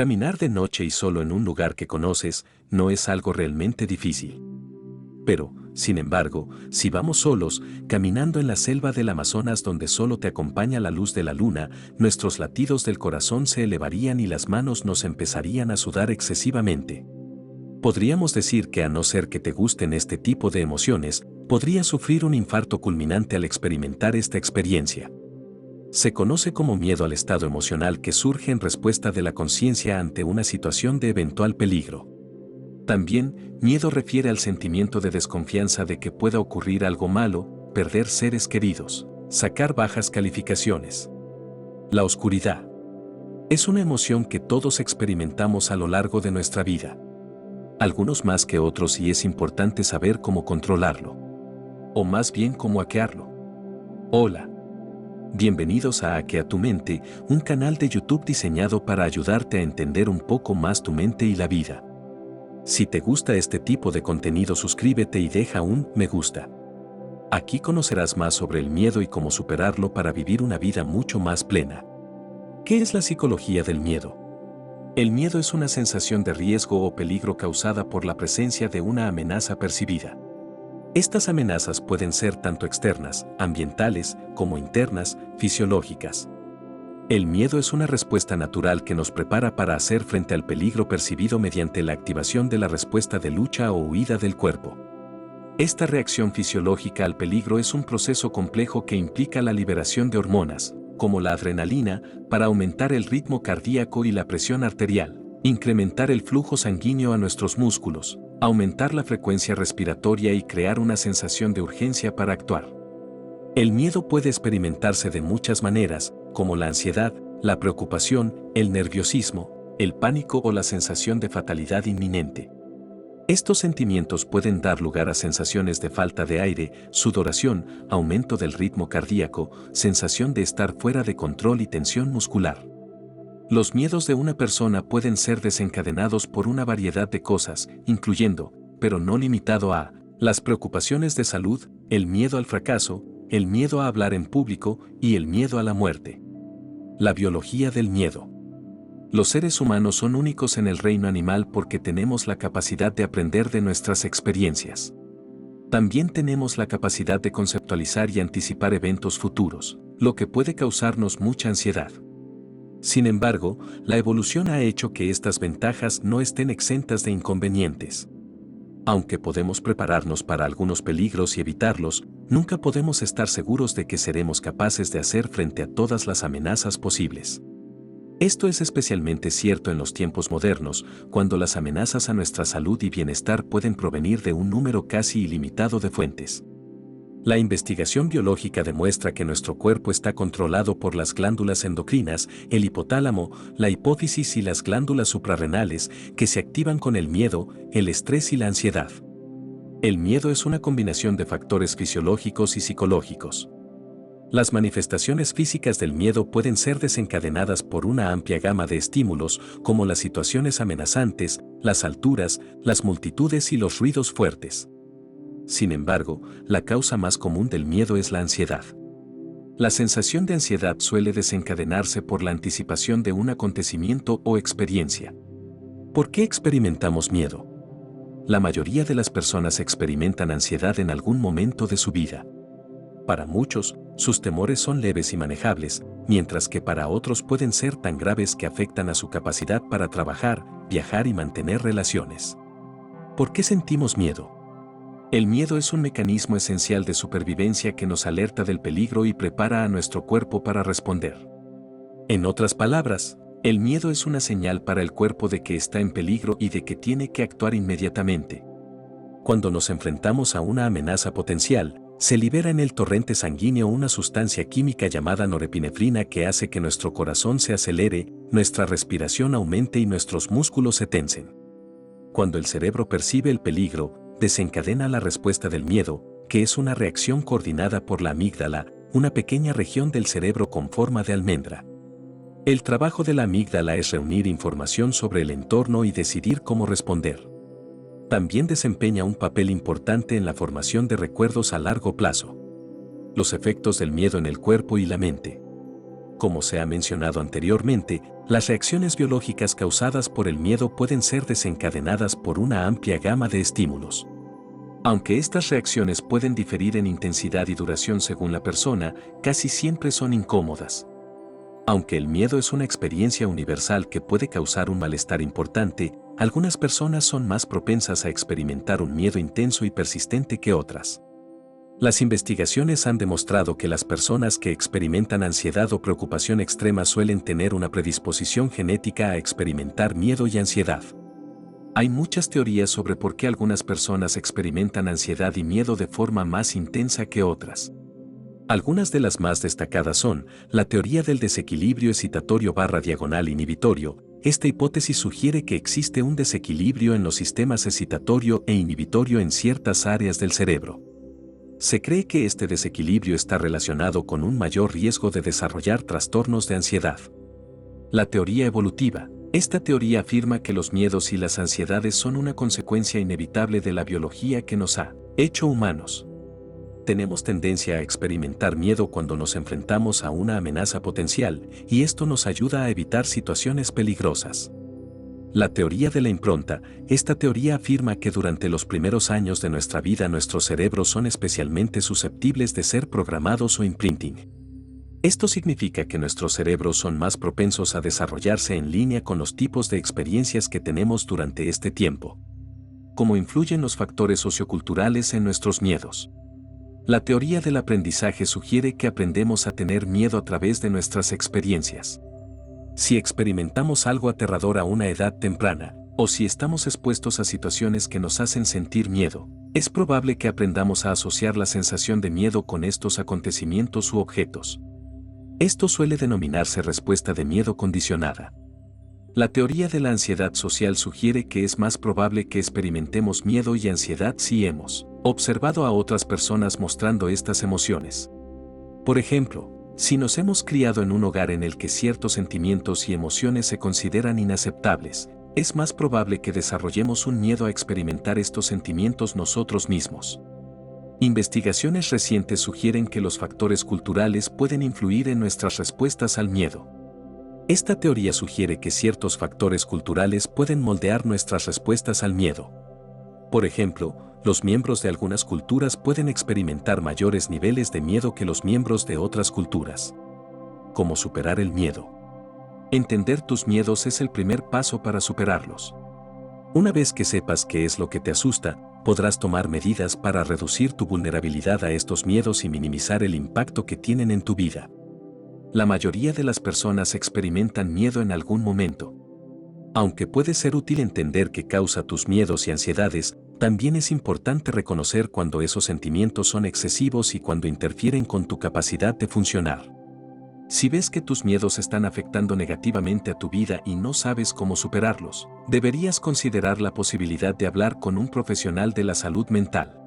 Caminar de noche y solo en un lugar que conoces no es algo realmente difícil. Pero, sin embargo, si vamos solos, caminando en la selva del Amazonas donde solo te acompaña la luz de la luna, nuestros latidos del corazón se elevarían y las manos nos empezarían a sudar excesivamente. Podríamos decir que a no ser que te gusten este tipo de emociones, podrías sufrir un infarto culminante al experimentar esta experiencia. Se conoce como miedo al estado emocional que surge en respuesta de la conciencia ante una situación de eventual peligro. También, miedo refiere al sentimiento de desconfianza de que pueda ocurrir algo malo, perder seres queridos, sacar bajas calificaciones. La oscuridad. Es una emoción que todos experimentamos a lo largo de nuestra vida. Algunos más que otros y es importante saber cómo controlarlo. O más bien cómo hackearlo. Hola. Bienvenidos a Hackea tu mente, un canal de YouTube diseñado para ayudarte a entender un poco más tu mente y la vida. Si te gusta este tipo de contenido, suscríbete y deja un me gusta. Aquí conocerás más sobre el miedo y cómo superarlo para vivir una vida mucho más plena. ¿Qué es la psicología del miedo? El miedo es una sensación de riesgo o peligro causada por la presencia de una amenaza percibida. Estas amenazas pueden ser tanto externas, ambientales, como internas, fisiológicas. El miedo es una respuesta natural que nos prepara para hacer frente al peligro percibido mediante la activación de la respuesta de lucha o huida del cuerpo. Esta reacción fisiológica al peligro es un proceso complejo que implica la liberación de hormonas, como la adrenalina, para aumentar el ritmo cardíaco y la presión arterial, incrementar el flujo sanguíneo a nuestros músculos, aumentar la frecuencia respiratoria y crear una sensación de urgencia para actuar. El miedo puede experimentarse de muchas maneras, como la ansiedad, la preocupación, el nerviosismo, el pánico o la sensación de fatalidad inminente. Estos sentimientos pueden dar lugar a sensaciones de falta de aire, sudoración, aumento del ritmo cardíaco, sensación de estar fuera de control y tensión muscular. Los miedos de una persona pueden ser desencadenados por una variedad de cosas, incluyendo, pero no limitado a, las preocupaciones de salud, el miedo al fracaso, el miedo a hablar en público y el miedo a la muerte. La biología del miedo. Los seres humanos son únicos en el reino animal porque tenemos la capacidad de aprender de nuestras experiencias. También tenemos la capacidad de conceptualizar y anticipar eventos futuros, lo que puede causarnos mucha ansiedad. Sin embargo, la evolución ha hecho que estas ventajas no estén exentas de inconvenientes. Aunque podemos prepararnos para algunos peligros y evitarlos, nunca podemos estar seguros de que seremos capaces de hacer frente a todas las amenazas posibles. Esto es especialmente cierto en los tiempos modernos, cuando las amenazas a nuestra salud y bienestar pueden provenir de un número casi ilimitado de fuentes. La investigación biológica demuestra que nuestro cuerpo está controlado por las glándulas endocrinas, el hipotálamo, la hipófisis y las glándulas suprarrenales, que se activan con el miedo, el estrés y la ansiedad. El miedo es una combinación de factores fisiológicos y psicológicos. Las manifestaciones físicas del miedo pueden ser desencadenadas por una amplia gama de estímulos, como las situaciones amenazantes, las alturas, las multitudes y los ruidos fuertes. Sin embargo, la causa más común del miedo es la ansiedad. La sensación de ansiedad suele desencadenarse por la anticipación de un acontecimiento o experiencia. ¿Por qué experimentamos miedo? La mayoría de las personas experimentan ansiedad en algún momento de su vida. Para muchos, sus temores son leves y manejables, mientras que para otros pueden ser tan graves que afectan a su capacidad para trabajar, viajar y mantener relaciones. ¿Por qué sentimos miedo? El miedo es un mecanismo esencial de supervivencia que nos alerta del peligro y prepara a nuestro cuerpo para responder. En otras palabras, el miedo es una señal para el cuerpo de que está en peligro y de que tiene que actuar inmediatamente. Cuando nos enfrentamos a una amenaza potencial, se libera en el torrente sanguíneo una sustancia química llamada norepinefrina que hace que nuestro corazón se acelere, nuestra respiración aumente y nuestros músculos se tensen. Cuando el cerebro percibe el peligro, desencadena la respuesta del miedo, que es una reacción coordinada por la amígdala, una pequeña región del cerebro con forma de almendra. El trabajo de la amígdala es reunir información sobre el entorno y decidir cómo responder. También desempeña un papel importante en la formación de recuerdos a largo plazo. Los efectos del miedo en el cuerpo y la mente. Como se ha mencionado anteriormente, Las reacciones biológicas causadas por el miedo pueden ser desencadenadas por una amplia gama de estímulos. Aunque estas reacciones pueden diferir en intensidad y duración según la persona, casi siempre son incómodas. Aunque el miedo es una experiencia universal que puede causar un malestar importante, algunas personas son más propensas a experimentar un miedo intenso y persistente que otras. Las investigaciones han demostrado que las personas que experimentan ansiedad o preocupación extrema suelen tener una predisposición genética a experimentar miedo y ansiedad. Hay muchas teorías sobre por qué algunas personas experimentan ansiedad y miedo de forma más intensa que otras. Algunas de las más destacadas son la teoría del desequilibrio excitatorio/diagonal inhibitorio. Esta hipótesis sugiere que existe un desequilibrio en los sistemas excitatorio e inhibitorio en ciertas áreas del cerebro. Se cree que este desequilibrio está relacionado con un mayor riesgo de desarrollar trastornos de ansiedad. La teoría evolutiva. Esta teoría afirma que los miedos y las ansiedades son una consecuencia inevitable de la biología que nos ha hecho humanos. Tenemos tendencia a experimentar miedo cuando nos enfrentamos a una amenaza potencial, y esto nos ayuda a evitar situaciones peligrosas. La teoría de la impronta. Esta teoría afirma que durante los primeros años de nuestra vida nuestros cerebros son especialmente susceptibles de ser programados o imprinting. Esto significa que nuestros cerebros son más propensos a desarrollarse en línea con los tipos de experiencias que tenemos durante este tiempo. ¿Cómo influyen los factores socioculturales en nuestros miedos? La teoría del aprendizaje sugiere que aprendemos a tener miedo a través de nuestras experiencias. Si experimentamos algo aterrador a una edad temprana, o si estamos expuestos a situaciones que nos hacen sentir miedo, es probable que aprendamos a asociar la sensación de miedo con estos acontecimientos u objetos. Esto suele denominarse respuesta de miedo condicionada. La teoría de la ansiedad social sugiere que es más probable que experimentemos miedo y ansiedad si hemos observado a otras personas mostrando estas emociones. Por ejemplo, si nos hemos criado en un hogar en el que ciertos sentimientos y emociones se consideran inaceptables, es más probable que desarrollemos un miedo a experimentar estos sentimientos nosotros mismos. Investigaciones recientes sugieren que los factores culturales pueden influir en nuestras respuestas al miedo. Esta teoría sugiere que ciertos factores culturales pueden moldear nuestras respuestas al miedo. Por ejemplo, los miembros de algunas culturas pueden experimentar mayores niveles de miedo que los miembros de otras culturas. ¿Cómo superar el miedo? Entender tus miedos es el primer paso para superarlos. Una vez que sepas qué es lo que te asusta, podrás tomar medidas para reducir tu vulnerabilidad a estos miedos y minimizar el impacto que tienen en tu vida. La mayoría de las personas experimentan miedo en algún momento. Aunque puede ser útil entender qué causa tus miedos y ansiedades, también es importante reconocer cuando esos sentimientos son excesivos y cuando interfieren con tu capacidad de funcionar. Si ves que tus miedos están afectando negativamente a tu vida y no sabes cómo superarlos, deberías considerar la posibilidad de hablar con un profesional de la salud mental.